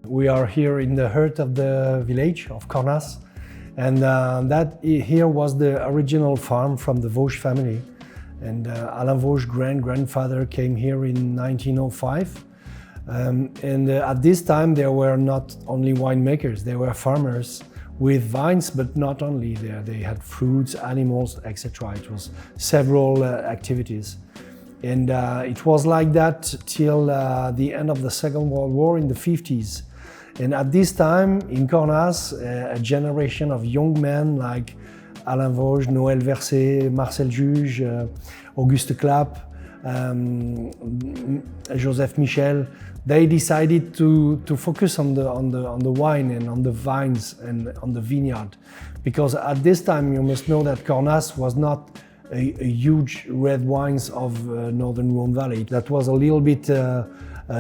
We are here in the heart of the village of Cornas, and that here was the original farm from the Voge family. And Alain Voge grandfather came here in 1905. At this time there were not only winemakers, there were farmers with vines, but not only there. They had fruits, animals, etc. It was several activities. And it was like that till the end of the Second World War in the 50s. And at this time in Cornas, a generation of young men like Alain Voge, Noël Verset, Marcel Juge, Auguste Clapp, Joseph Michel, they decided to focus on the wine and on the vines and on the vineyard. Because at this time you must know that Cornas was not a huge red wines of northern Rhone Valley. That was a little bit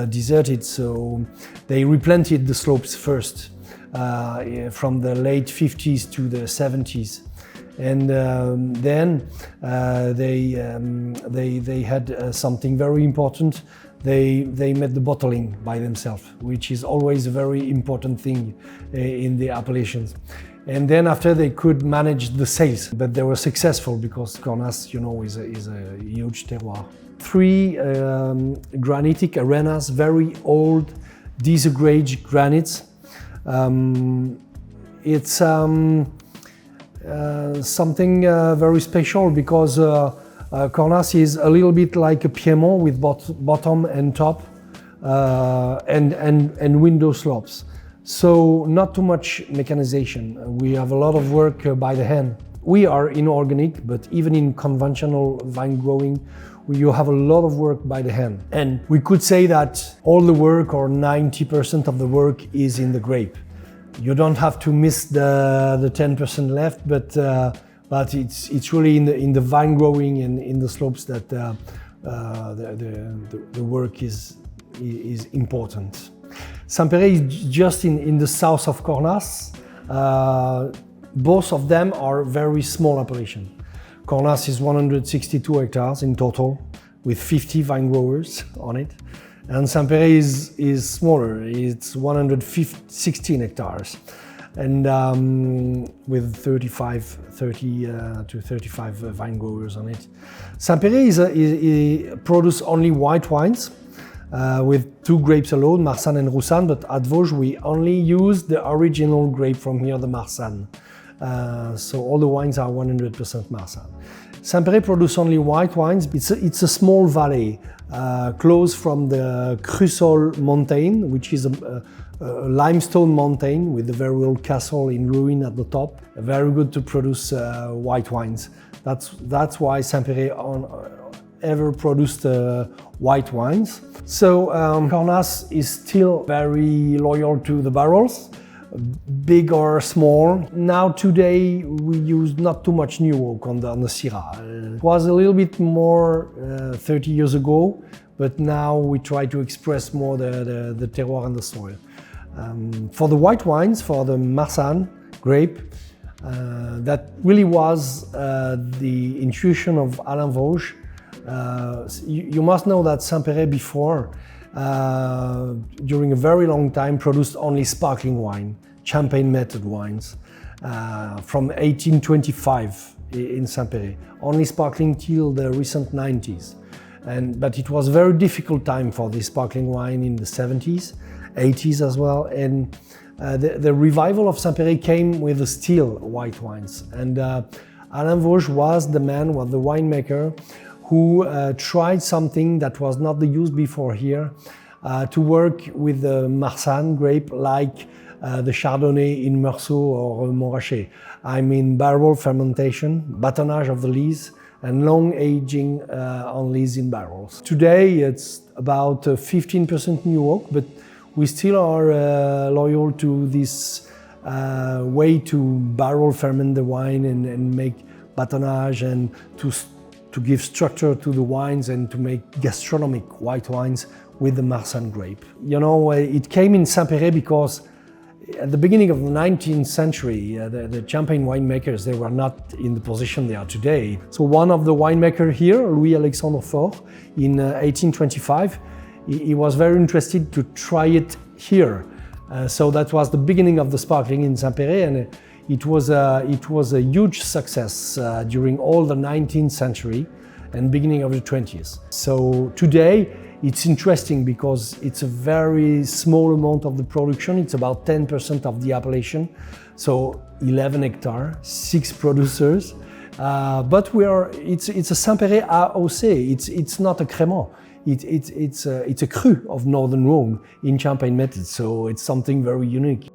deserted, so they replanted the slopes first from the late 50s to the 70s. And then they had something very important. They made the bottling by themselves, which is always a very important thing in the appellations. And then after they could manage the sales, but they were successful because Cornas, you know, is a huge terroir. 3 granitic arenas, very old disaggreged granites. It's something very special because Cornas is a little bit like a Piedmont with bottom and top and window slopes. So not too much mechanization. We have a lot of work by the hand. We are inorganic, but even in conventional vine growing, you have a lot of work by the hand. And we could say that all the work, or 90% of the work, is in the grape. You don't have to miss the 10% left, but it's really in the vine growing and in the slopes that the work is important. Saint-Péray is just in the south of Cornas. Both of them are very small appellations. Cornas is 162 hectares in total, with 50 vine growers on it. And Saint-Péray is smaller, it's 116 hectares, and with 30 to 35 vine growers on it. Saint-Péray produces only white wines, with 2 grapes alone, Marsanne and Roussanne, but at Vosges we only use the original grape from here, the Marsanne. So all the wines are 100% Marsanne. Saint-Péray produces only white wines. It's a small valley, close from the Crussol mountain, which is a limestone mountain with a very old castle in ruin at the top. Very good to produce white wines. That's why Saint-Péray ever produced white wines. So Cornas is still very loyal to the barrels, big or small. Now today we use not too much new oak on the Syrah. It was a little bit more 30 years ago, but now we try to express more the terroir and the soil. For the white wines, for the Marsanne grape, that really was the intuition of Alain Voge. You must know that Saint-Péray before, during a very long time, produced only sparkling wine, champagne method wines, from 1825 in Saint-Péray, only sparkling till the recent 90s. But it was a very difficult time for the sparkling wine in the 70s, 80s as well, and the revival of Saint-Péray came with the still white wines. And Alain Voge was the winemaker who tried something that was not the use before here, to work with the Marsanne grape like the Chardonnay in Meursault or Montrachet. I mean barrel fermentation, batonnage of the lees, and long aging on lees in barrels. Today it's about 15% new oak, but we still are loyal to this way to barrel ferment the wine and make batonnage and to give structure to the wines and to make gastronomic white wines with the Marsanne grape. You know, it came in Saint-Péray because at the beginning of the 19th century, the Champagne winemakers, they were not in the position they are today. So one of the winemakers here, Louis-Alexandre Faure, in 1825, he was very interested to try it here. So that was the beginning of the sparkling in Saint-Péray, and it was a huge success during all the 19th century and beginning of the 20th. So today it's interesting because it's a very small amount of the production. It's about 10% of the appellation. So 11 hectares, 6 producers. But it's a Saint-Péray AOC. It's not a crément. It's a cru of Northern Rhone in Champagne method. So it's something very unique.